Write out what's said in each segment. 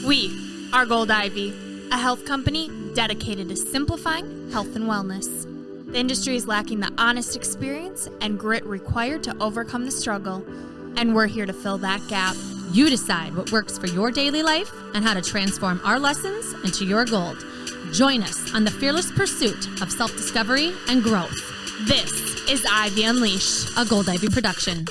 We are Gold Ivy, a health company dedicated to simplifying health and wellness. The industry is lacking the honest experience and grit required to overcome the struggle, and we're here to fill that gap. You decide what works for your daily life and how to transform our lessons into your gold. Join us on the fearless pursuit of self-discovery and growth. This is Ivy Unleashed, a Gold Ivy production.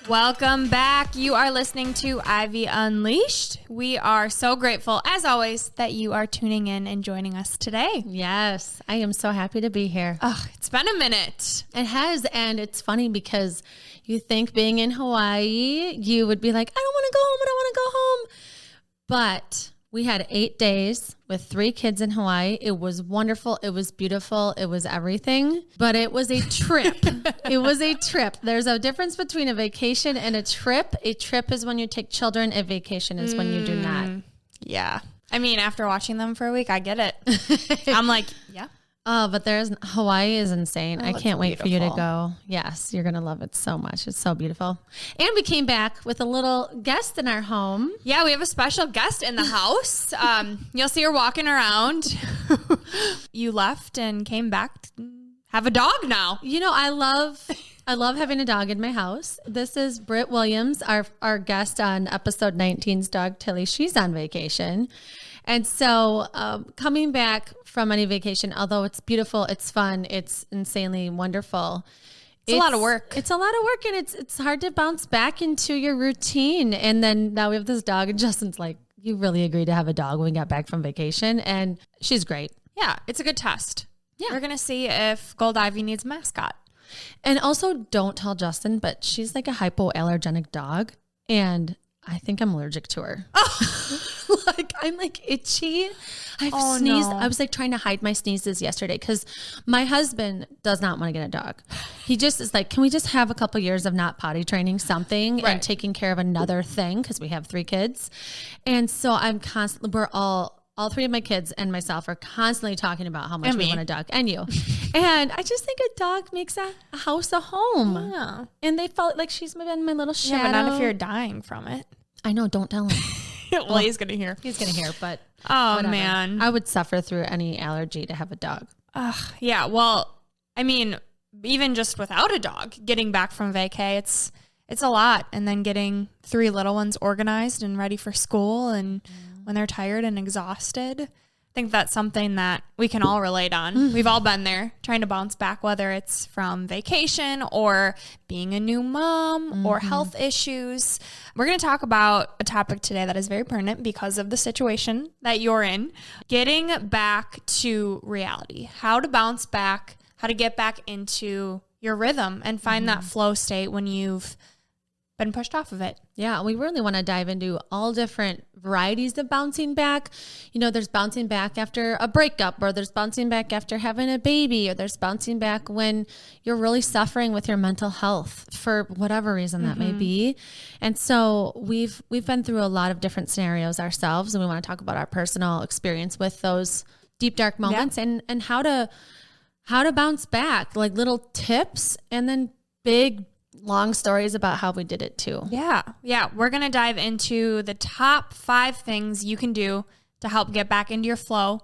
Welcome back. You are listening to Ivy Unleashed. We are so grateful, as always, that you are tuning in and joining us today. Yes, I am so happy to be here. Oh, it's been a minute. It has, and it's funny because you think being in Hawaii, you would be like, I don't want to go home, I don't want to go home. But we had 8 days with 3 kids in Hawaii. It was wonderful. It was beautiful. It was everything, but it was a trip. It was a trip. There's a difference between a vacation and a trip. A trip is when you take children. A vacation is when you do not. Yeah. I mean, after watching them for a week, I get it. I'm like, yeah. Oh, but Hawaii is insane. I can't wait for you to beautiful. go. Yes, you're going to love it so much. It's so beautiful. And we came back with a little guest in our home. Yeah, we have a special guest in the house. You'll see her walking around. You left and came back to have a dog now. You know, I love having a dog in my house. This is Britt Williams, our guest on episode 19's dog Tilly. She's on vacation. And so coming back from any vacation, although it's beautiful, it's fun, it's insanely wonderful. It's a lot of work. It's a lot of work, and it's hard to bounce back into your routine. And then now we have this dog, and Justin's like, you really agreed to have a dog when we got back from vacation. And she's great. Yeah, it's a good test. Yeah. We're going to see if Gold Ivy needs a mascot. And also, don't tell Justin, but she's like a hypoallergenic dog, and I think I'm allergic to her. I'm like itchy. I've sneezed. No. I was like trying to hide my sneezes yesterday because my husband does not want to get a dog. He just is like, can we just have a couple years of not potty training something and taking care of another thing? Because we have 3 kids. And so I'm constantly, all 3 of my kids and myself are constantly talking about how much we want a dog, and you. And I just think a dog makes a house a home. Yeah. And they felt like she's been my little shadow. Yeah, but not if you're dying from it. I know, don't tell him. Well, he's going to hear. He's going to hear, but whatever. Man. I would suffer through any allergy to have a dog. Yeah, well, I mean, even just without a dog, getting back from vacay, it's a lot. And then getting 3 little ones organized and ready for school, and when they're tired and exhausted. I think that's something that we can all relate on. We've all been there, trying to bounce back, whether it's from vacation or being a new mom or health issues. We're going to talk about a topic today that is very pertinent because of the situation that you're in. Getting back to reality, how to bounce back, how to get back into your rhythm and find that flow state when you've been pushed off of it. Yeah, we really want to dive into all different varieties of bouncing back. You know, there's bouncing back after a breakup, or there's bouncing back after having a baby, or there's bouncing back when you're really suffering with your mental health for whatever reason that may be. And so we've been through a lot of different scenarios ourselves, and we want to talk about our personal experience with those deep, dark moments and how to bounce back, like little tips, and then big, long stories about how we did it too. Yeah. We're going to dive into the top 5 things you can do to help get back into your flow.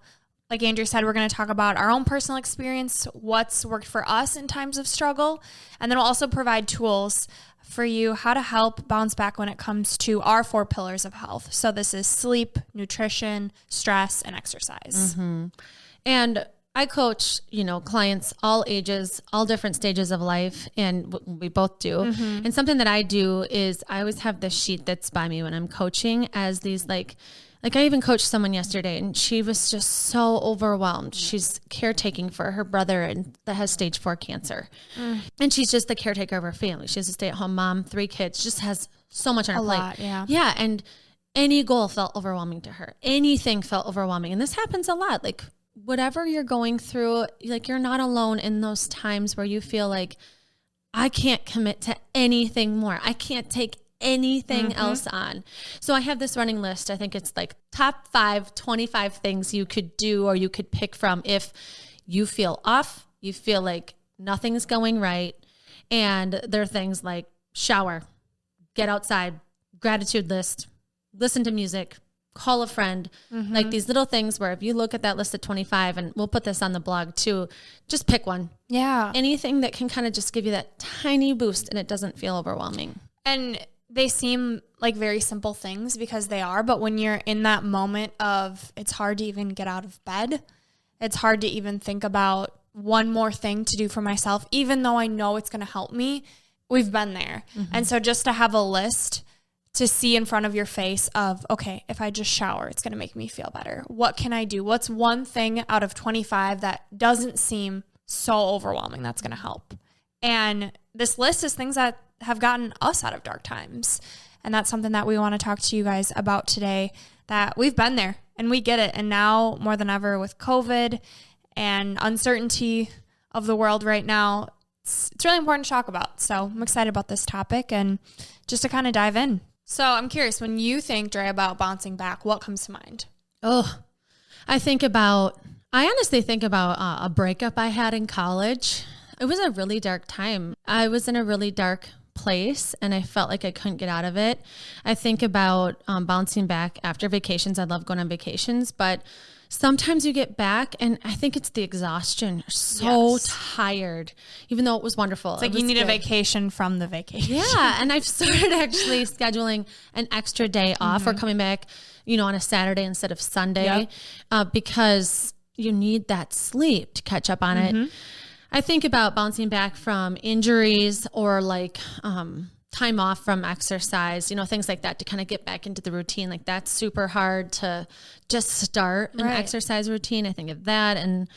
Like Andrea said, we're going to talk about our own personal experience, what's worked for us in times of struggle, and then we'll also provide tools for you how to help bounce back when it comes to our 4 pillars of health. So this is sleep, nutrition, stress, and exercise. And I coach, clients all ages, all different stages of life, and we both do. And something that I do is I always have this sheet that's by me when I'm coaching as these like I even coached someone yesterday, and she was just so overwhelmed. She's caretaking for her brother that has stage 4 cancer. And she's just the caretaker of her family. She's a stay-at-home mom, 3 kids, just has so much on her plate. Lot, yeah. Yeah, and any goal felt overwhelming to her. Anything felt overwhelming. And this happens a lot. Like, whatever you're going through, like, you're not alone in those times where you feel like, I can't commit to anything more. I can't take anything else on. So I have this running list. I think it's like top 25 things you could do or you could pick from if you feel off, you feel like nothing's going right. And there are things like shower, get outside, gratitude list, listen to music, call a friend, like these little things where if you look at that list of 25, and we'll put this on the blog too, just pick one. Yeah. Anything that can kind of just give you that tiny boost and it doesn't feel overwhelming. And they seem like very simple things because they are, but when you're in that moment of it's hard to even get out of bed, it's hard to even think about one more thing to do for myself, even though I know it's going to help me. We've been there. And so just to have a list to see in front of your face of, okay, if I just shower, it's going to make me feel better. What can I do? What's one thing out of 25 that doesn't seem so overwhelming that's going to help? And this list is things that have gotten us out of dark times. And that's something that we want to talk to you guys about today, that we've been there and we get it. And now more than ever with COVID and uncertainty of the world right now, it's really important to talk about. So I'm excited about this topic and just to kind of dive in. So I'm curious, when you think, Dre, about bouncing back, what comes to mind? Oh, I honestly think about a breakup I had in college. It was a really dark time. I was in a really dark place and I felt like I couldn't get out of it. I think about bouncing back after vacations. I love going on vacations, but sometimes you get back and I think it's the exhaustion. You're so tired, even though it was wonderful. It's like you need a vacation from the vacation. Yeah. And I've started actually scheduling an extra day off or coming back, on a Saturday instead of Sunday, because you need that sleep to catch up on it. I think about bouncing back from injuries or like time off from exercise, things like that to kind of get back into the routine. Like that's super hard to just start an exercise routine. I think of that. And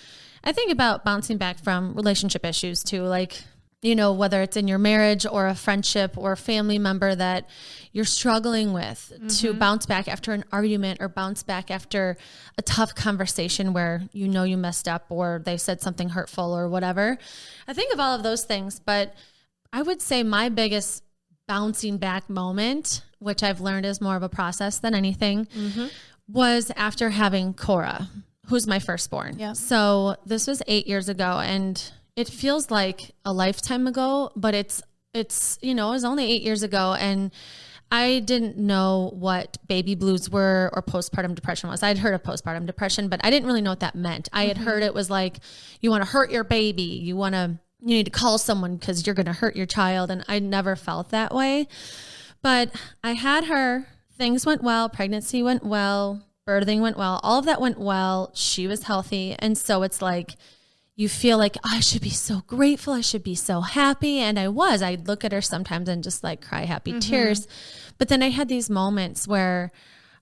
I think about bouncing back from relationship issues too. Like, whether it's in your marriage or a friendship or a family member that you're struggling with, to bounce back after an argument or bounce back after a tough conversation where you messed up or they said something hurtful or whatever. I think of all of those things, but I would say my biggest bouncing back moment, which I've learned is more of a process than anything, was after having Cora, who's my firstborn. Yeah. So this was 8 years ago and it feels like a lifetime ago, but it's it was only 8 years ago and I didn't know what baby blues were or postpartum depression was. I'd heard of postpartum depression, but I didn't really know what that meant. I had heard it was like, you want to hurt your baby. You need to call someone because you're going to hurt your child. And I never felt that way, but I had her. Things went well. Pregnancy went well. Birthing went well. All of that went well. She was healthy. And so it's like, you feel like, I should be so grateful. I should be so happy. And I was. I'd look at her sometimes and just like cry happy tears. But then I had these moments where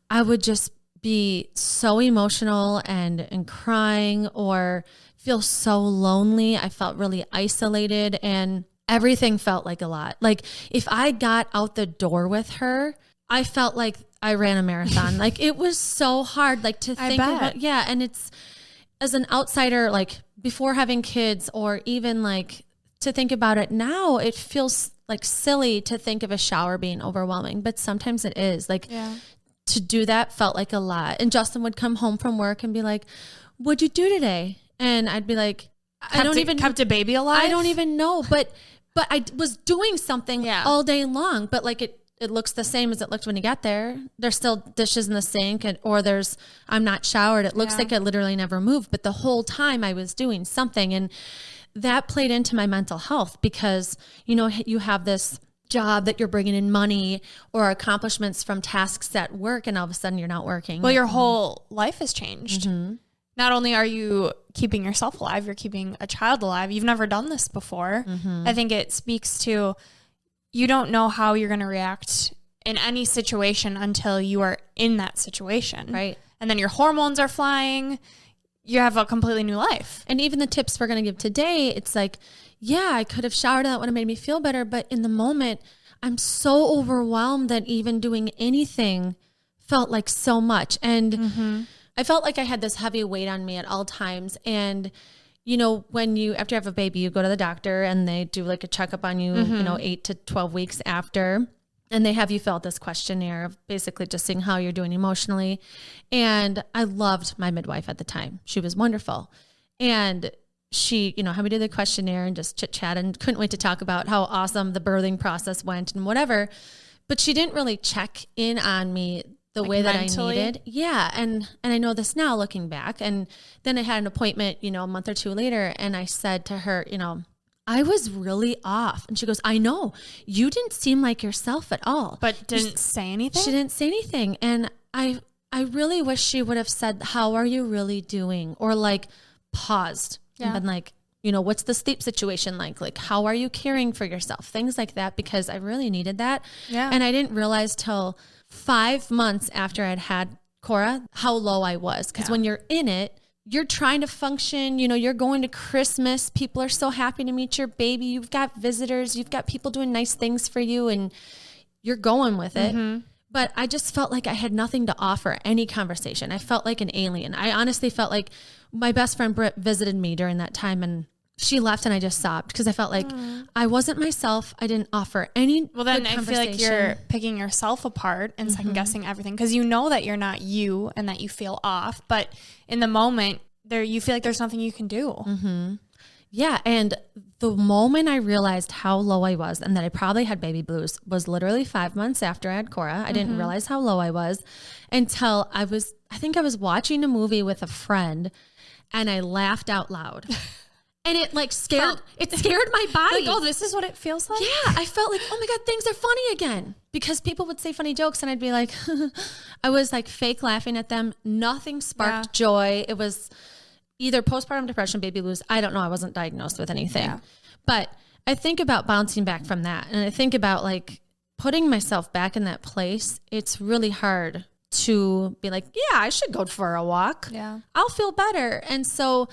I would just be so emotional and crying or feel so lonely. I felt really isolated and everything felt like a lot. Like if I got out the door with her, I felt like I ran a marathon. Like it was so hard, like to think about. Yeah. And it's, as an outsider, like before having kids or even like to think about it now, it feels like silly to think of a shower being overwhelming, but sometimes it is. Like to do that felt like a lot. And Justin would come home from work and be like, what'd you do today? And I'd be like, kept a baby alive? I don't even know. But I was doing something all day long, but like it looks the same as it looked when you got there. There's still dishes in the sink or I'm not showered. It looks like I literally never moved, but the whole time I was doing something. And that played into my mental health because, you have this job that you're bringing in money or accomplishments from tasks at work and all of a sudden you're not working. Well, your whole life has changed. Not only are you keeping yourself alive, you're keeping a child alive. You've never done this before. I think it speaks to you don't know how you're going to react in any situation until you are in that situation. Right. And then your hormones are flying. You have a completely new life. And even the tips we're going to give today, it's like, I could have showered and that would have made me feel better. But in the moment, I'm so overwhelmed that even doing anything felt like so much. And I felt like I had this heavy weight on me at all times. And when after you have a baby, you go to the doctor and they do like a checkup on you, 8 to 12 weeks after, and they have you fill out this questionnaire of basically just seeing how you're doing emotionally. And I loved my midwife at the time. She was wonderful. And she, had me do the questionnaire and just chit chat and couldn't wait to talk about how awesome the birthing process went and whatever. But she didn't really check in on me the way mentally? That I needed. Yeah. And I know this now looking back. And then I had an appointment, a month or two later. And I said to her, I was really off. And she goes, I know. You didn't seem like yourself at all. But didn't say anything? She didn't say anything. And I really wish she would have said, how are you really doing? Or like paused and been like, what's the sleep situation like? Like, how are you caring for yourself? Things like that, because I really needed that. Yeah. And I didn't realize till 5 months after I'd had Cora how low I was. Because when you're in it, you're trying to function, you're going to Christmas. People are so happy to meet your baby. You've got visitors, you've got people doing nice things for you, and you're going with it. Mm-hmm. But I just felt like I had nothing to offer any conversation. I felt like an alien. I honestly felt like my best friend Britt visited me during that time, and she left and I just sobbed because I felt like I wasn't myself. I didn't offer any. Well, then I feel like you're picking yourself apart and second guessing everything, because you know that you're not you and that you feel off. But in the moment there, you feel like there's nothing you can do. Mm-hmm. Yeah. And the moment I realized how low I was and that I probably had baby blues was literally 5 months after I had Cora. I didn't realize how low I was until I think I was watching a movie with a friend and I laughed out loud. And it scared my body. Like, oh, this is what it feels like? Yeah. I felt like, oh my God, things are funny again. Because people would say funny jokes and I'd be like, I was like fake laughing at them. Nothing sparked joy. It was either postpartum depression, baby blues. I don't know. I wasn't diagnosed with anything. Yeah. But I think about bouncing back from that. And I think about like putting myself back in that place. It's really hard to be like, yeah, I should go for a walk. Yeah. I'll feel better. And so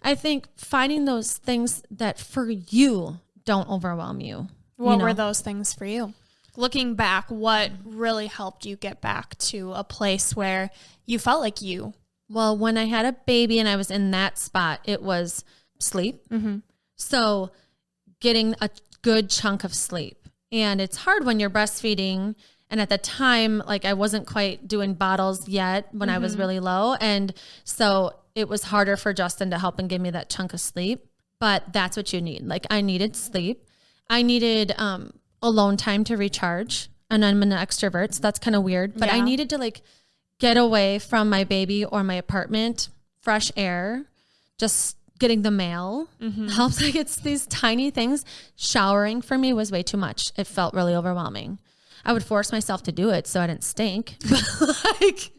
I think finding those things that for you don't overwhelm you. What were those things for you? Looking back, what really helped you get back to a place where you felt like you? Well, when I had a baby and I was in that spot, it was sleep. Mm-hmm. So getting a good chunk of sleep. And it's hard when you're breastfeeding. And at the time, I wasn't quite doing bottles yet when I was really low. And so it was harder for Justin to help and give me that chunk of sleep. But that's what you need. I needed sleep. I needed alone time to recharge. And I'm an extrovert, so that's kind of weird. But I needed to get away from my baby or my apartment, fresh air, just getting the mail. Helps. It's these tiny things. Showering for me was way too much. It felt really overwhelming. I would force myself to do it so I didn't stink. But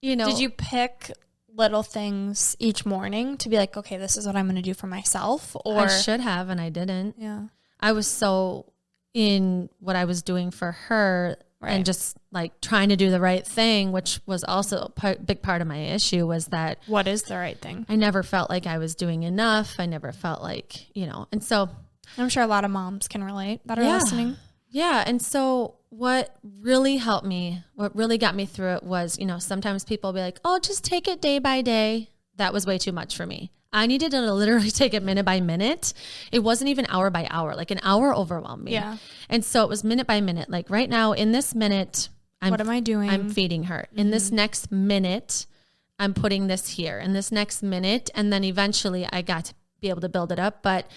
Did you pick little things each morning to be like, okay, this is what I'm going to do for myself? Or I should have, and I didn't. Yeah. I was so in what I was doing for her and just trying to do the right thing, which was also a big part of my issue was that. What is the right thing? I never felt like I was doing enough. I never felt like, and so. I'm sure a lot of moms can relate that are listening. Yeah. And so what really helped me, what really got me through it was, sometimes people will be like, oh, just take it day by day. That was way too much for me. I needed to literally take it minute by minute. It wasn't even hour by hour. An hour overwhelmed me. Yeah. And so it was minute by minute. Right now in this minute, what am I doing? I'm feeding her. In this next minute, I'm putting this here. In this next minute. And then eventually I got to be able to build it up. But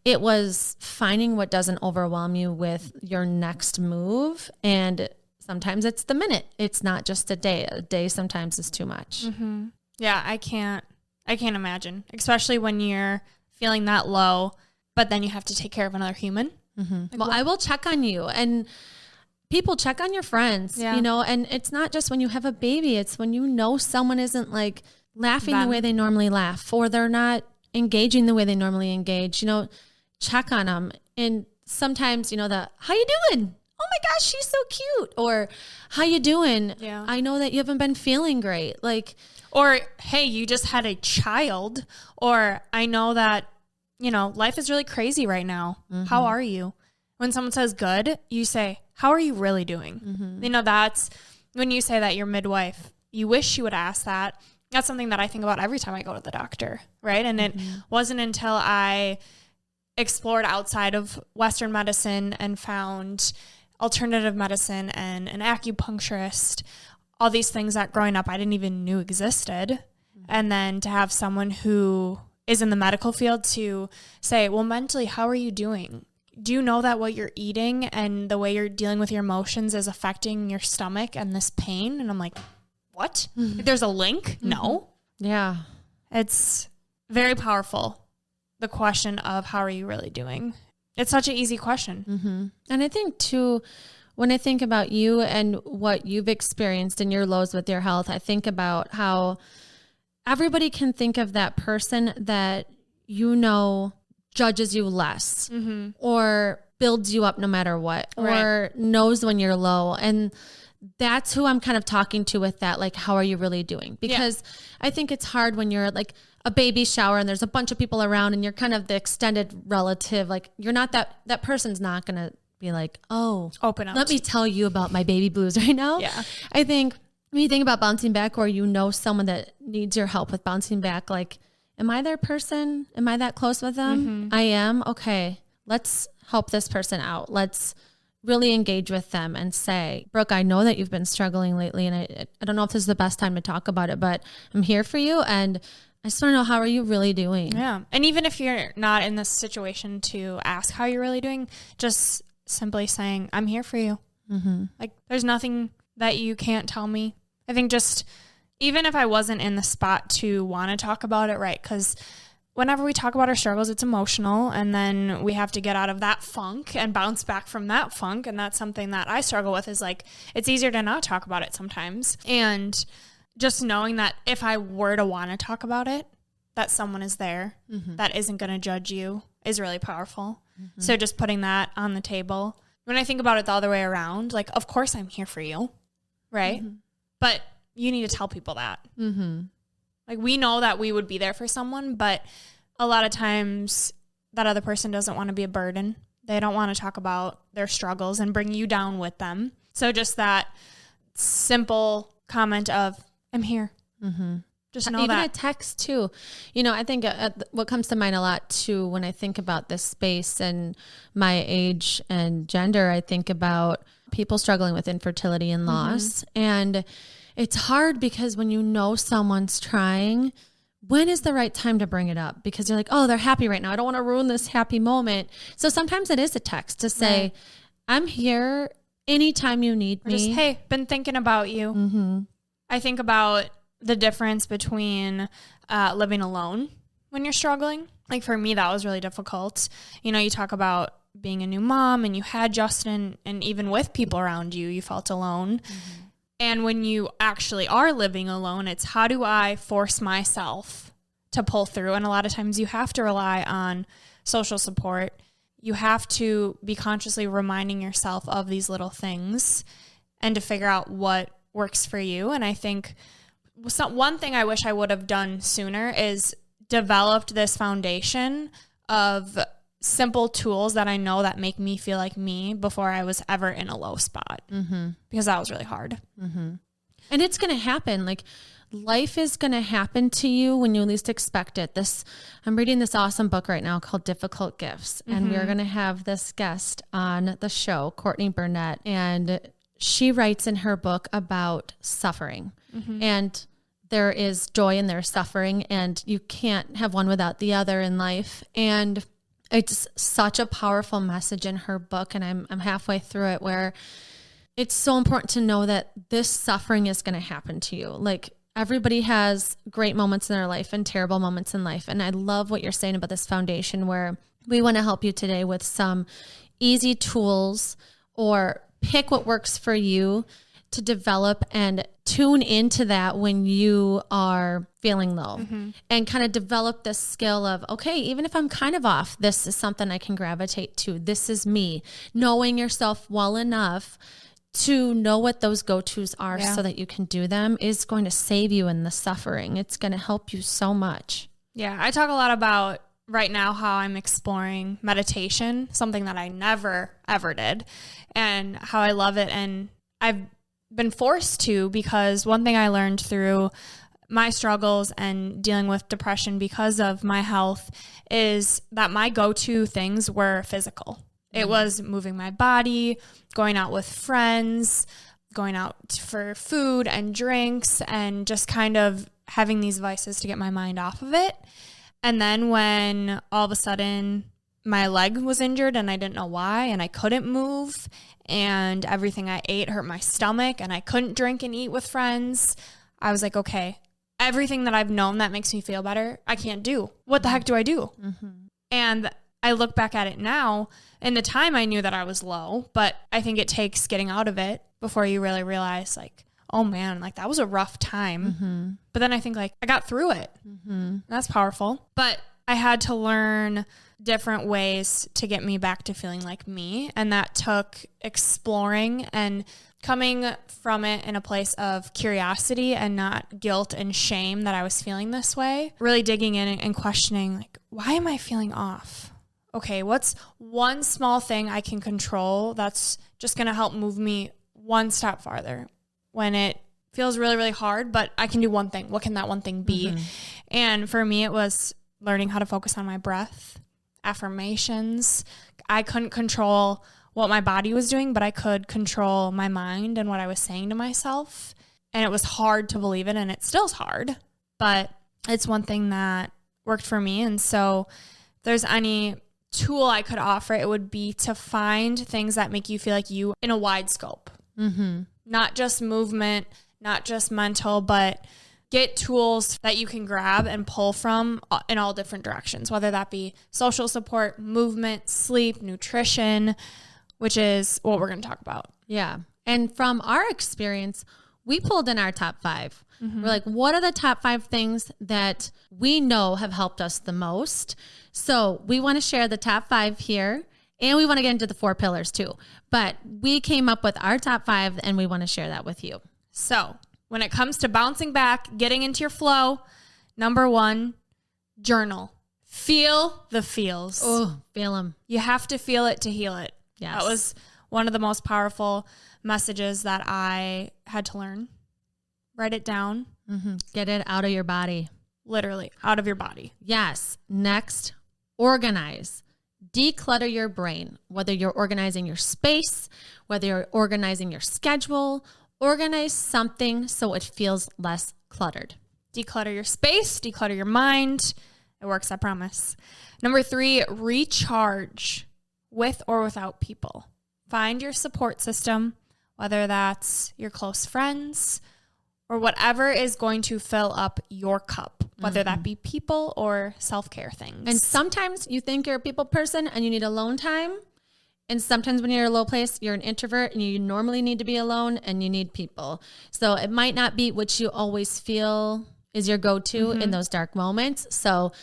it was finding what doesn't overwhelm you with your next move. And sometimes it's the minute. It's not just a day. A day sometimes is too much. Mm-hmm. Yeah, I can't imagine, especially when you're feeling that low, but then you have to take care of another human. Mm-hmm. I will check on you, and people check on your friends, and it's not just when you have a baby. It's when someone isn't laughing the way they normally laugh, or they're not engaging the way they normally engage, check on them. And sometimes, how you doing? Oh my gosh, she's so cute. Or how you doing? Yeah. I know that you haven't been feeling great. Or, hey, you just had a child. Or I know that, life is really crazy right now. Mm-hmm. How are you? When someone says good, you say, how are you really doing? Mm-hmm. That's when you say that your midwife, you wish she would ask that. That's something that I think about every time I go to the doctor, right? And it wasn't until I explored outside of Western medicine and found alternative medicine and an acupuncturist, all these things that growing up I didn't even knew existed. And then to have someone who is in the medical field to say, well, mentally, how are you doing? Do you know that what you're eating and the way you're dealing with your emotions is affecting your stomach and this pain? And I'm like, what? There's a link? No. Yeah. It's very powerful. The question of how are you really doing? It's such an easy question. And I think too, when I think about you and what you've experienced in your lows with your health, I think about how everybody can think of that person that, judges you less or builds you up no matter what, or knows when you're low. And that's who I'm kind of talking to with that. Like, how are you really doing? Because I think it's hard when you're like a baby shower and there's a bunch of people around and you're kind of the extended relative. Like, you're not that person's not going to be like, oh, open up. Let me tell you about my baby blues right now. Yeah. I think when you think about bouncing back, or someone that needs your help with bouncing back, like, am I their person? Am I that close with them? I am. Okay. Let's help this person out. Let's really engage with them and say, Brooke, I know that you've been struggling lately, and I don't know if this is the best time to talk about it, but I'm here for you. And I just want to know, how are you really doing? Yeah. And even if you're not in this situation to ask how you're really doing, just simply saying, I'm here for you. Like, there's nothing that you can't tell me. I think just, even if I wasn't in the spot to want to talk about it, right? Because whenever we talk about our struggles, it's emotional, and then we have to get out of that funk and bounce back from that funk. And that's something that I struggle with, is like, it's easier to not talk about it sometimes. And just knowing that if I were to want to talk about it, that someone is there that isn't going to judge you is really powerful. So just putting that on the table. When I think about it the other way around, like, of course I'm here for you, right? But you need to tell people that. Like, we know that we would be there for someone, but a lot of times that other person doesn't want to be a burden. They don't want to talk about their struggles and bring you down with them. So just that simple comment of, I'm here. Just know even that. a text too. I think what comes to mind a lot too, when I think about this space and my age and gender, I think about people struggling with infertility and loss. And it's hard because when someone's trying, when is the right time to bring it up? Because you're like, oh, they're happy right now. I don't want to ruin this happy moment. So sometimes it is a text to say, I'm here anytime you need me. Just, hey, been thinking about you. I think about the difference between living alone when you're struggling. Like, for me, that was really difficult. You talk about being a new mom, and you had Justin, and even with people around you, you felt alone. And when you actually are living alone, it's, how do I force myself to pull through? And a lot of times you have to rely on social support. You have to be consciously reminding yourself of these little things and to figure out what works for you. And I think one thing I wish I would have done sooner is developed this foundation of simple tools that I know that make me feel like me before I was ever in a low spot, because that was really hard. And it's going to happen. Like, life is going to happen to you when you least expect it. I'm reading this awesome book right now called Difficult Gifts. And we're going to have this guest on the show, Courtney Burnett. And she writes in her book about suffering. And there is joy and there's suffering, and you can't have one without the other in life. And it's such a powerful message in her book. And I'm halfway through it, where it's so important to know that this suffering is going to happen to you. Like, everybody has great moments in their life and terrible moments in life. And I love what you're saying about this foundation, where we want to help you today with some easy tools, or pick what works for you to develop and tune into that when you are feeling low, and kind of develop this skill of, okay, even if I'm kind of off, this is something I can gravitate to. This is me. Knowing yourself well enough to know what those go-tos are so that you can do them is going to save you in the suffering. It's going to help you so much. Yeah. I talk a lot about right now how I'm exploring meditation, something that I never, ever did, and how I love it. And I've been forced to, because one thing I learned through my struggles and dealing with depression because of my health is that my go-to things were physical. It was moving my body, going out with friends, going out for food and drinks, and just kind of having these vices to get my mind off of it. And then when all of a sudden my leg was injured and I didn't know why, and I couldn't move, and everything I ate hurt my stomach, and I couldn't drink and eat with friends, I was like, okay, everything that I've known that makes me feel better, I can't do. What the heck do I do? Mm-hmm. And I look back at it now. In the time, I knew that I was low, but I think it takes getting out of it before you really realize, like, oh man, like that was a rough time. Mm-hmm. But then I think like I got through it. Mm-hmm. That's powerful. But I had to learn different ways to get me back to feeling like me. And that took exploring and coming from it in a place of curiosity and not guilt and shame that I was feeling this way. Really digging in and questioning, like, why am I feeling off? Okay, what's one small thing I can control that's just going to help move me one step farther when it feels really, really hard, but I can do one thing. What can that one thing be? Mm-hmm. And for me, it was learning how to focus on my breath, affirmations. I couldn't control what my body was doing, but I could control my mind and what I was saying to myself. And it was hard to believe it, and it still is hard, but it's one thing that worked for me. And so if there's any tool I could offer, it would be to find things that make you feel like you in a wide scope. Mm-hmm. Not just movement, not just mental, but get tools that you can grab and pull from in all different directions, whether that be social support, movement, sleep, nutrition, which is what we're going to talk about. Yeah. And from our experience, we pulled in our top 5. Mm-hmm. We're like, what are the top 5 things that we know have helped us the most? So we want to share the top 5 here, and we want to get into the 4 pillars too. But we came up with our top 5, and we want to share that with you. So when it comes to bouncing back, getting into your flow, number 1, journal. Feel the feels. Oh, feel them. You have to feel it to heal it. Yes. That was one of the most powerful messages that I had to learn. Write it down. Mm-hmm. Get it out of your body. Literally, out of your body. Yes. Next, organize. Declutter your brain, whether you're organizing your space, whether you're organizing your schedule. Organize something so it feels less cluttered. Declutter your space, declutter your mind. It works, I promise. Number 3, recharge with or without people. Find your support system, whether that's your close friends or whatever is going to fill up your cup, whether that be people or self-care things. And sometimes you think you're a people person and you need alone time. And sometimes when you're in a low place, you're an introvert and you normally need to be alone and you need people. So it might not be what you always feel is your go-to in those dark moments. So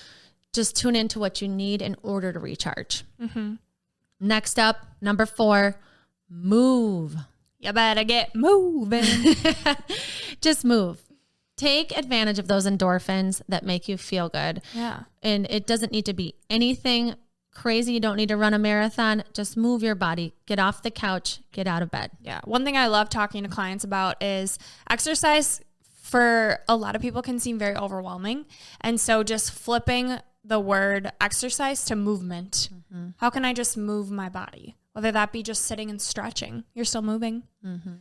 just tune into what you need in order to recharge. Mm-hmm. Next up, number 4, move. You better get moving. Just move. Take advantage of those endorphins that make you feel good. Yeah. And it doesn't need to be anything crazy. You don't need to run a marathon. Just move your body. Get off the couch. Get out of bed. Yeah. One thing I love talking to clients about is exercise for a lot of people can seem very overwhelming. And so just flipping the word exercise to movement. Mm-hmm. How can I just move my body? Whether that be just sitting and stretching, you're still moving. Mm-hmm.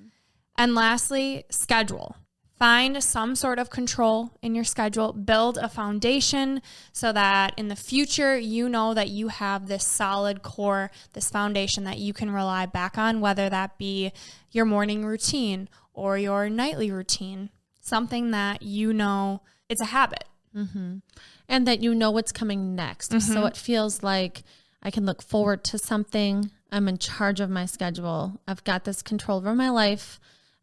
And lastly, schedule. Find some sort of control in your schedule. Build a foundation so that in the future, you know that you have this solid core, this foundation that you can rely back on, whether that be your morning routine or your nightly routine, something that you know it's a habit. Mm-hmm. And that you know what's coming next. Mm-hmm. So it feels like I can look forward to something. I'm in charge of my schedule. I've got this control over my life.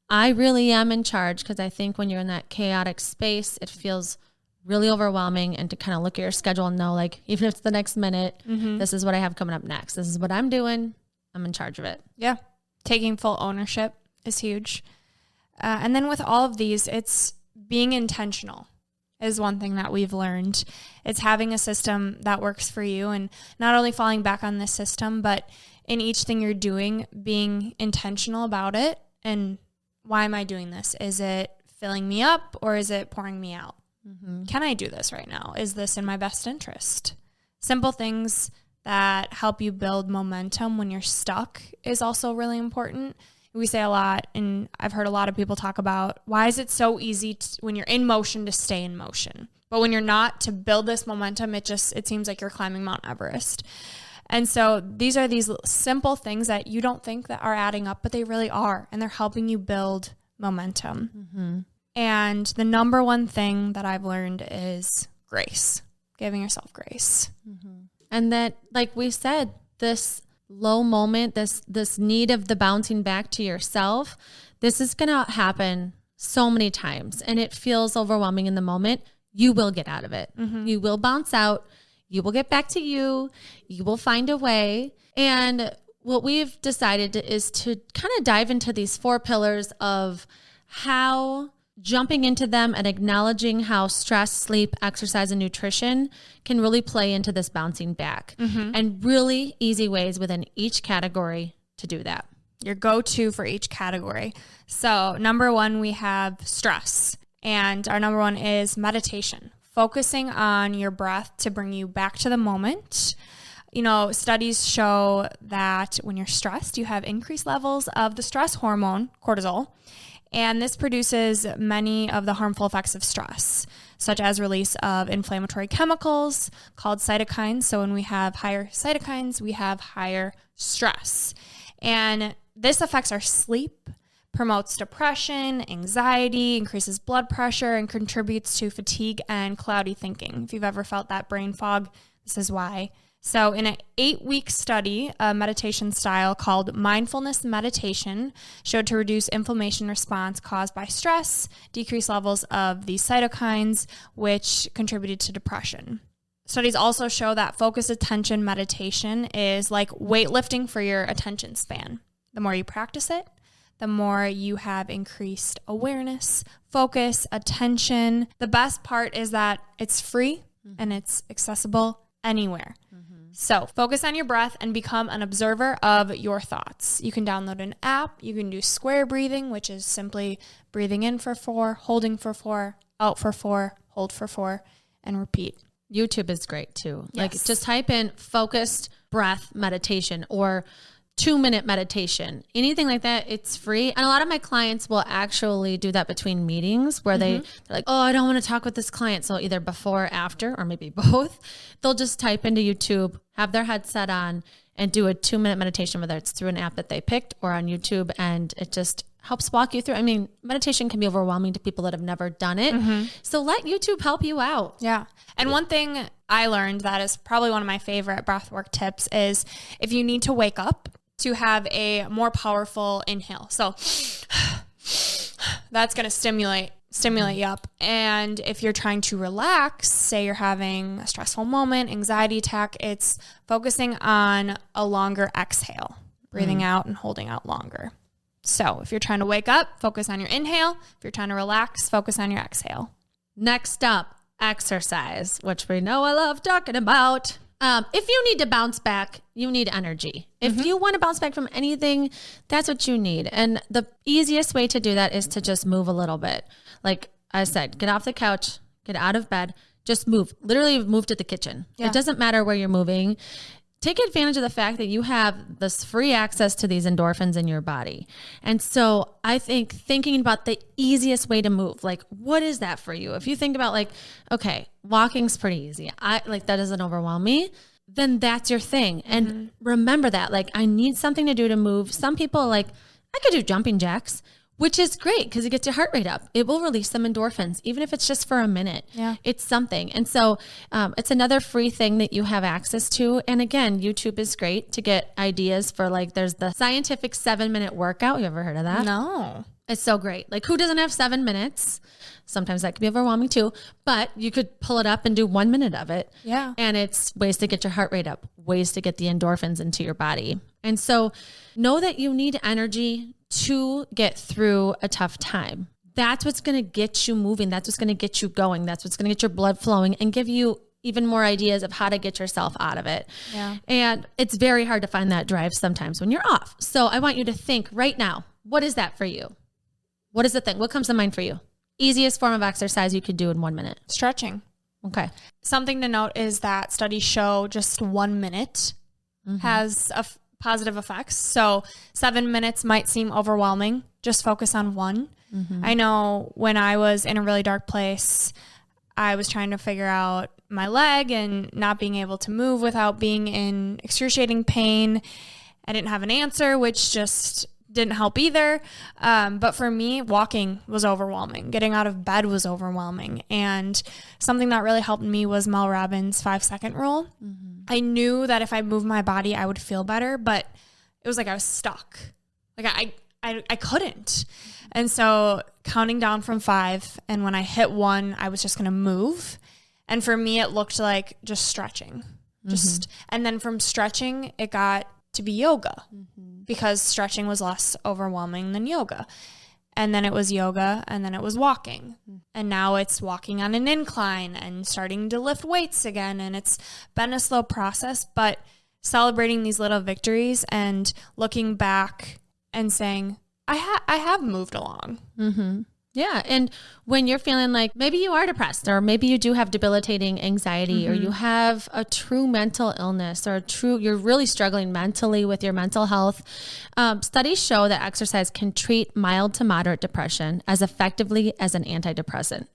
I really am in charge, because I think when you're in that chaotic space, it feels really overwhelming. And to kind of look at your schedule and know, like, even if it's the next minute, this is what I have coming up next. This is what I'm doing. I'm in charge of it. Yeah. Taking full ownership is huge. And then with all of these, it's being intentional is one thing that we've learned. It's having a system that works for you, and not only falling back on this system, but in each thing you're doing, being intentional about it. And why am I doing this? Is it filling me up or is it pouring me out? Mm-hmm. Can I do this right now? Is this in my best interest? Simple things that help you build momentum when you're stuck is also really important. we say a lot, and I've heard a lot of people talk about, why is it so easy when you're in motion to stay in motion? But when you're not, to build this momentum, it seems like you're climbing Mount Everest. And so these are these simple things that you don't think that are adding up, but they really are. And they're helping you build momentum. Mm-hmm. And the number one thing that I've learned is grace, giving yourself grace. Mm-hmm. And that, like we said, this low moment, this need of the bouncing back to yourself, this is going to happen so many times, and it feels overwhelming in the moment. You will get out of it. Mm-hmm. You will bounce out. You will get back to you. You will find a way. And what we've decided is to kind of dive into these 4 pillars of how jumping into them and acknowledging how stress, sleep, exercise, and nutrition can really play into this bouncing back, and really easy ways within each category to do that. Your go-to for each category. So number 1, we have stress, and our number 1 is meditation, focusing on your breath to bring you back to the moment. You know, studies show that when you're stressed, you have increased levels of the stress hormone, cortisol, and this produces many of the harmful effects of stress, such as release of inflammatory chemicals called cytokines. So when we have higher cytokines, we have higher stress. And this affects our sleep, promotes depression, anxiety, increases blood pressure, and contributes to fatigue and cloudy thinking. If you've ever felt that brain fog, this is why. So in an 8-week study, a meditation style called mindfulness meditation showed to reduce inflammation response caused by stress, decrease levels of these cytokines, which contributed to depression. Studies also show that focused attention meditation is like weightlifting for your attention span. The more you practice it, the more you have increased awareness, focus, attention. The best part is that it's free and it's accessible anywhere. So focus on your breath and become an observer of your thoughts. You can download an app. You can do square breathing, which is simply breathing in for 4, holding for 4, out for 4, hold for 4, and repeat. YouTube is great too. Yes. Like just type in focused breath meditation or 2-minute meditation, anything like that. It's free. And a lot of my clients will actually do that between meetings where they're like, oh, I don't want to talk with this client. So either before, after, or maybe both, they'll just type into YouTube, have their headset on, and do a 2-minute meditation, whether it's through an app that they picked or on YouTube. And it just helps walk you through. I mean, meditation can be overwhelming to people that have never done it. So let YouTube help you out. Yeah. And one thing I learned that is probably one of my favorite breathwork tips is if you need to wake up, to have a more powerful inhale. So that's going to stimulate you up. And if you're trying to relax, say you're having a stressful moment, anxiety attack, it's focusing on a longer exhale, breathing out and holding out longer. So if you're trying to wake up, focus on your inhale. If you're trying to relax, focus on your exhale. Next up, exercise, which we know I love talking about. If you need to bounce back, you need energy. If you want to bounce back from anything, that's what you need. And the easiest way to do that is to just move a little bit. Like I said, get off the couch, get out of bed, just move. Literally move to the kitchen. Yeah. It doesn't matter where you're moving. Take advantage of the fact that you have this free access to these endorphins in your body. And so I think thinking about the easiest way to move, like what is that for you? If you think about like, okay, walking's pretty easy. That doesn't overwhelm me. Then that's your thing. And remember that, like, I need something to do to move. Some people like, I could do jumping jacks, which is great because it gets your heart rate up. It will release some endorphins, even if it's just for a minute. Yeah. It's something. And so it's another free thing that you have access to. And again, YouTube is great to get ideas for, like, there's the scientific 7-minute workout. You ever heard of that? No. It's so great. Like, who doesn't have 7 minutes? Sometimes that can be overwhelming too, but you could pull it up and do 1 minute of it. Yeah. And it's ways to get your heart rate up, ways to get the endorphins into your body. And so know that you need energy to get through a tough time. That's what's going to get you moving. That's what's going to get you going. That's what's going to get your blood flowing and give you even more ideas of how to get yourself out of it. Yeah. And it's very hard to find that drive sometimes when you're off. So I want you to think right now, what is that for you? What is the thing? What comes to mind for you? Easiest form of exercise you could do in 1 minute. Stretching. Okay. Something to note is that studies show just 1 minute has a positive effects. So 7 minutes might seem overwhelming. Just focus on one. I know when I was in a really dark place, I was trying to figure out my leg and not being able to move without being in excruciating pain. I didn't have an answer, which just didn't help either. But for me, walking was overwhelming. Getting out of bed was overwhelming. And something that really helped me was Mel Robbins' 5-second rule. I knew that if I moved my body, I would feel better, but it was like I was stuck. Like I couldn't. And so counting down from 5, and when I hit 1, I was just going to move. And for me, it looked like just stretching. And then from stretching, it got to be yoga because stretching was less overwhelming than yoga. And then it was yoga, and then it was walking. And now it's walking on an incline and starting to lift weights again. And it's been a slow process, but celebrating these little victories and looking back and saying, I have moved along. Yeah. And when you're feeling like maybe you are depressed, or maybe you do have debilitating anxiety, or you have a true mental illness, or you're really struggling mentally with your mental health, studies show that exercise can treat mild to moderate depression as effectively as an antidepressant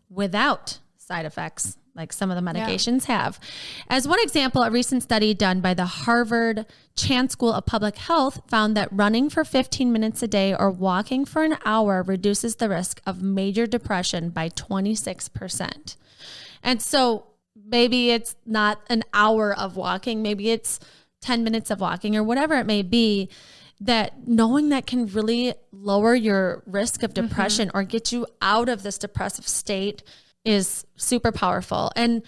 without side effects like some of the medications have. As one example, a recent study done by the Harvard Chan School of Public Health found that running for 15 minutes a day or walking for an hour reduces the risk of major depression by 26%. And so maybe it's not an hour of walking, maybe it's 10 minutes of walking or whatever it may be, that knowing that can really lower your risk of depression or get you out of this depressive state is super powerful. And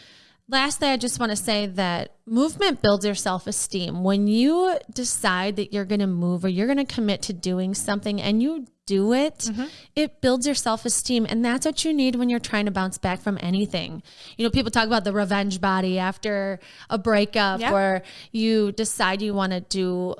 lastly, I just want to say that movement builds your self-esteem. When you decide that you're going to move or you're going to commit to doing something and you do it, it builds your self-esteem. And that's what you need when you're trying to bounce back from anything. You know, people talk about the revenge body after a breakup, or you decide you want to do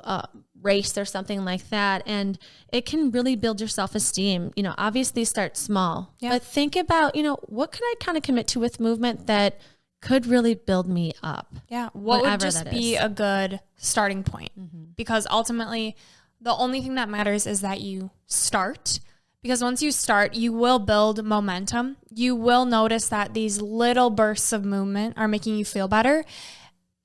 race or something like that. And it can really build your self-esteem. You know, obviously start small, but think about, you know, what could I kind of commit to with movement that could really build me up? Yeah. What would just be a good starting point? Because ultimately the only thing that matters is that you start, because once you start, you will build momentum. You will notice that these little bursts of movement are making you feel better,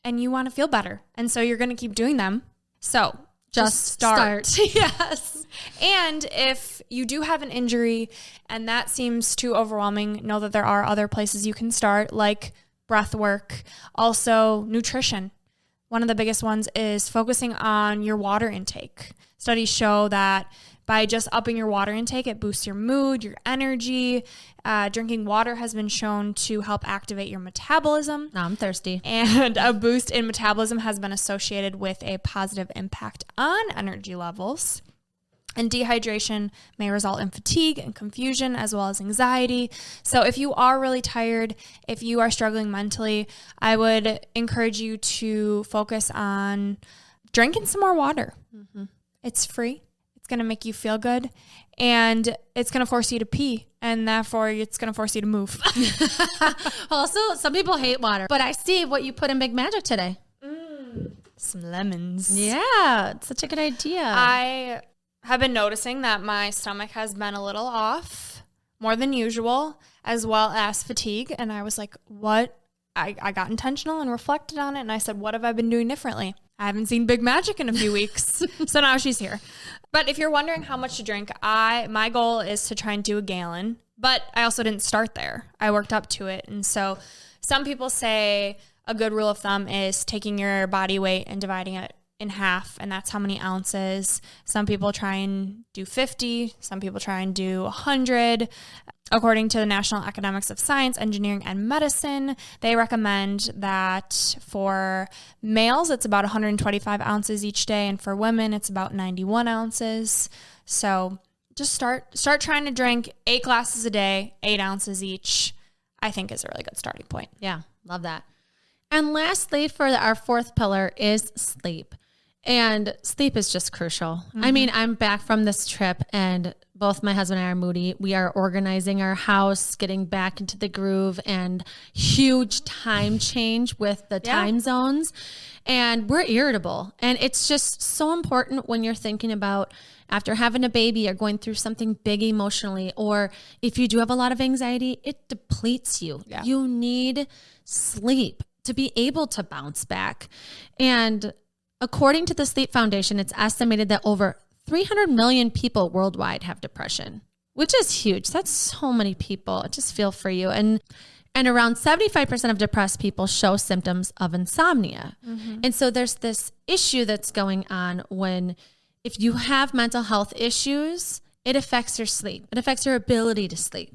and you want to feel better. And so you're going to keep doing them. So just start. Yes. And if you do have an injury and that seems too overwhelming, know that there are other places you can start, like breath work, also nutrition. One of the biggest ones is focusing on your water intake. Studies show that by just upping your water intake, it boosts your mood, your energy. Drinking water has been shown to help activate your metabolism. Now I'm thirsty. And a boost in metabolism has been associated with a positive impact on energy levels. And dehydration may result in fatigue and confusion as well as anxiety. So if you are really tired, if you are struggling mentally, I would encourage you to focus on drinking some more water. It's free. It's going to make you feel good, and it's going to force you to pee, and therefore it's going to force you to move. Also, some people hate water, but I see what you put in Big Magic today. Some lemons. Yeah, it's such a good idea. I have been noticing that my stomach has been a little off, more than usual, as well as fatigue, and I was like, what? I got intentional and reflected on it, and I said, what have I been doing differently? I haven't seen Big Magic in a few weeks, so now she's here. But if you're wondering how much to drink, my goal is to try and do a gallon, but I also didn't start there. I worked up to it. And so some people say a good rule of thumb is taking your body weight and dividing it in half, and that's how many ounces. Some people try and do 50. Some people try and do 100. According to the National Academics of Science, Engineering, and Medicine, they recommend that for males, it's about 125 ounces each day, and for women, it's about 91 ounces. So just start trying to drink 8 glasses a day, 8 ounces each, I think is a really good starting point. Yeah, love that. And lastly, for our fourth pillar is sleep. And sleep is just crucial. I mean, I'm back from this trip and both my husband and I are moody. We are organizing our house, getting back into the groove, and huge time change with the time zones. And we're irritable. And it's just so important when you're thinking about after having a baby or going through something big emotionally, or if you do have a lot of anxiety, it depletes you. Yeah. You need sleep to be able to bounce back. And according to the Sleep Foundation, it's estimated that over 300 million people worldwide have depression, which is huge. That's so many people. I just feel for you. And around 75% of depressed people show symptoms of insomnia. And so there's this issue that's going on when if you have mental health issues, it affects your sleep. It affects your ability to sleep.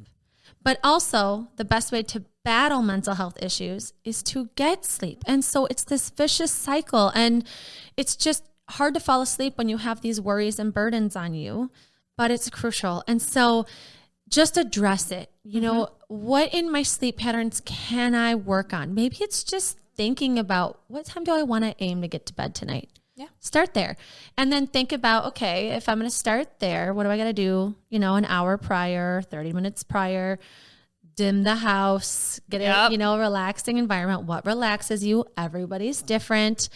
But also the best way to battle mental health issues is to get sleep. And so it's this vicious cycle, and it's just hard to fall asleep when you have these worries and burdens on you, but it's crucial. And so just address it. You know, what in my sleep patterns can I work on? Maybe it's just thinking about what time do I want to aim to get to bed tonight? Yeah. Start there. And then think about, okay, if I'm going to start there, what do I got to do? You know, an hour prior, 30 minutes prior, dim the house, get a, relaxing environment. What relaxes you? Everybody's different.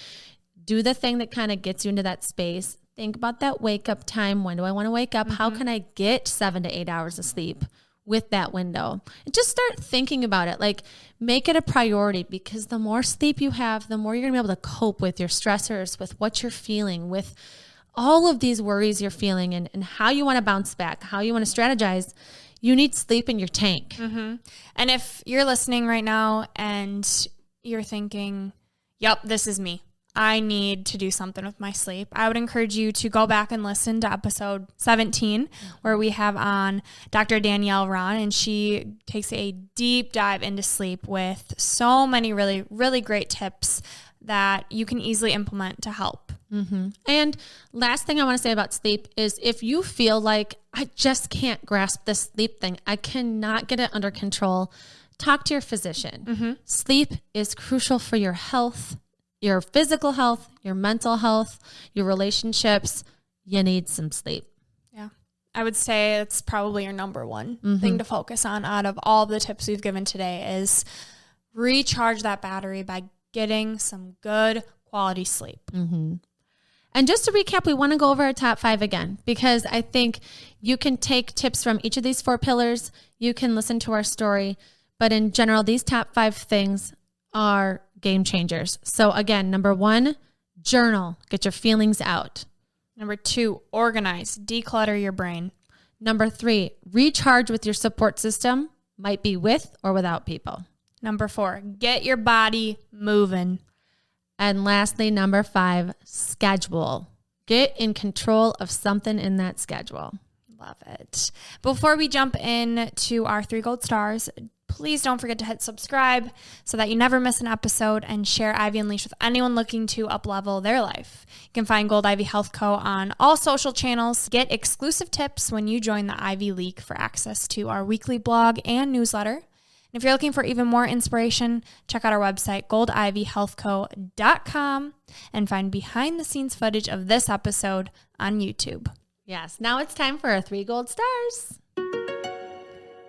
Do the thing that kind of gets you into that space. Think about that wake up time. When do I want to wake up? How can I get 7 to 8 hours of sleep with that window? And just start thinking about it. Like, make it a priority, because the more sleep you have, the more you're gonna be able to cope with your stressors, with what you're feeling, with all of these worries you're feeling, and how you want to bounce back, how you want to strategize. You need sleep in your tank. And if you're listening right now and you're thinking, yep, this is me, I need to do something with my sleep, I would encourage you to go back and listen to episode 17, where we have on Dr. Danielle Ron, and she takes a deep dive into sleep with so many really, really great tips that you can easily implement to help. And last thing I want to say about sleep is, if you feel like I just can't grasp this sleep thing, I cannot get it under control, talk to your physician. Sleep is crucial for your health, your physical health, your mental health, your relationships. You need some sleep. Yeah. I would say it's probably your number one thing to focus on out of all the tips we've given today, is recharge that battery by getting some good quality sleep. And just to recap, we want to go over our top 5 again, because I think you can take tips from each of these 4 pillars. You can listen to our story, but in general, these top 5 things are game changers. So again, number 1, journal, get your feelings out. Number 2, organize, declutter your brain. Number 3, recharge with your support system, might be with or without people. Number 4, get your body moving. And lastly, number 5, schedule. Get in control of something in that schedule. Love it. Before we jump into our 3 gold stars, please don't forget to hit subscribe so that you never miss an episode, and share Ivy Unleashed with anyone looking to up-level their life. You can find Gold Ivy Health Co. on all social channels. Get exclusive tips when you join the Ivy League for access to our weekly blog and newsletter. And if you're looking for even more inspiration, check out our website, goldivyhealthco.com, and find behind-the-scenes footage of this episode on YouTube. Yes, now it's time for our 3 gold stars.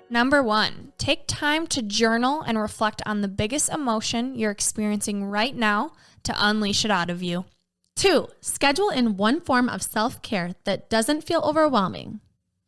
Number 1, take time to journal and reflect on the biggest emotion you're experiencing right now to unleash it out of you. 2, schedule in one form of self-care that doesn't feel overwhelming,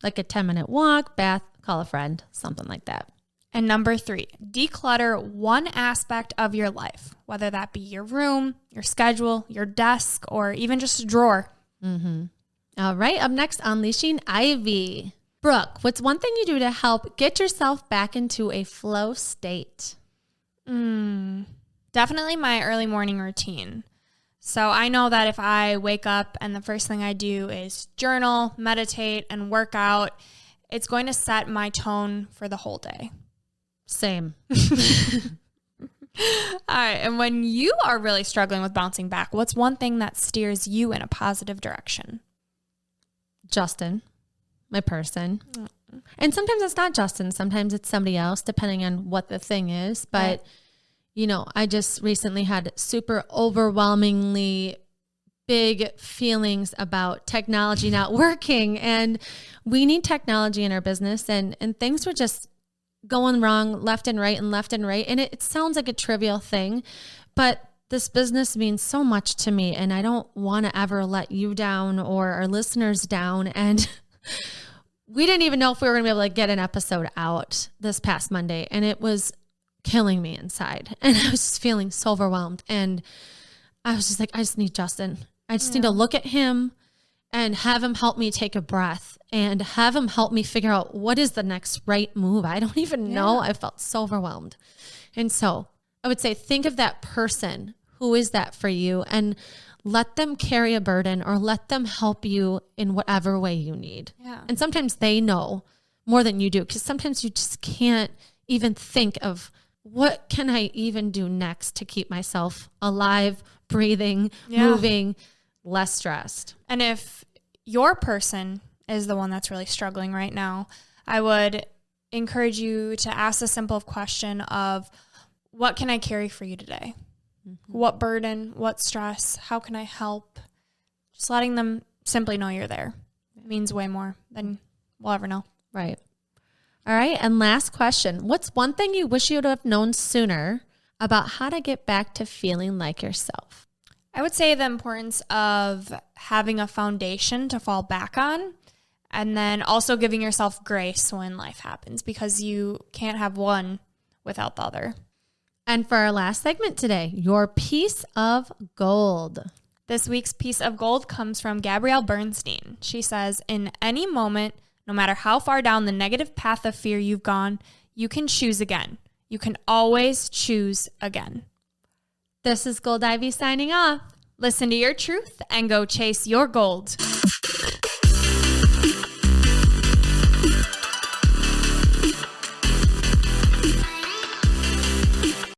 like a 10-minute walk, bath, call a friend, something like that. And number 3, declutter one aspect of your life, whether that be your room, your schedule, your desk, or even just a drawer. All right, up next, unleashing Ivy. Brooke, what's one thing you do to help get yourself back into a flow state? Definitely my early morning routine. So I know that if I wake up and the first thing I do is journal, meditate, and work out, it's going to set my tone for the whole day. Same. All right. And when you are really struggling with bouncing back, what's one thing that steers you in a positive direction? Justin, my person. And sometimes it's not Justin. Sometimes it's somebody else, depending on what the thing is. But, you know, I just recently had super overwhelmingly big feelings about technology not working, and we need technology in our business, and things were just going wrong left and right. And it sounds like a trivial thing, but this business means so much to me, and I don't want to ever let you down or our listeners down. And we didn't even know if we were going to be able to get an episode out this past Monday, and it was killing me inside. And I was just feeling so overwhelmed. And I was just like, I just need Justin. I just need to look at him and have him help me take a breath and have him help me figure out what is the next right move. I don't even know. I felt so overwhelmed. And so I would say, think of that person. Who is that for you? And let them carry a burden, or let them help you in whatever way you need. Yeah. And sometimes they know more than you do, because sometimes you just can't even think of, what can I even do next to keep myself alive, breathing, moving, less stressed. And if your person is the one that's really struggling right now, I would encourage you to ask the simple question of, what can I carry for you today? What burden, what stress, how can I help? Just letting them simply know you're there. It means way more than we'll ever know. Right. All right. And last question. What's one thing you wish you would have known sooner about how to get back to feeling like yourself? I would say the importance of having a foundation to fall back on, and then also giving yourself grace when life happens, because you can't have one without the other. And for our last segment today, your piece of gold. This week's piece of gold comes from Gabrielle Bernstein. She says, in any moment, no matter how far down the negative path of fear you've gone, you can choose again. You can always choose again. This is Gold Ivy signing off. Listen to your truth and go chase your gold.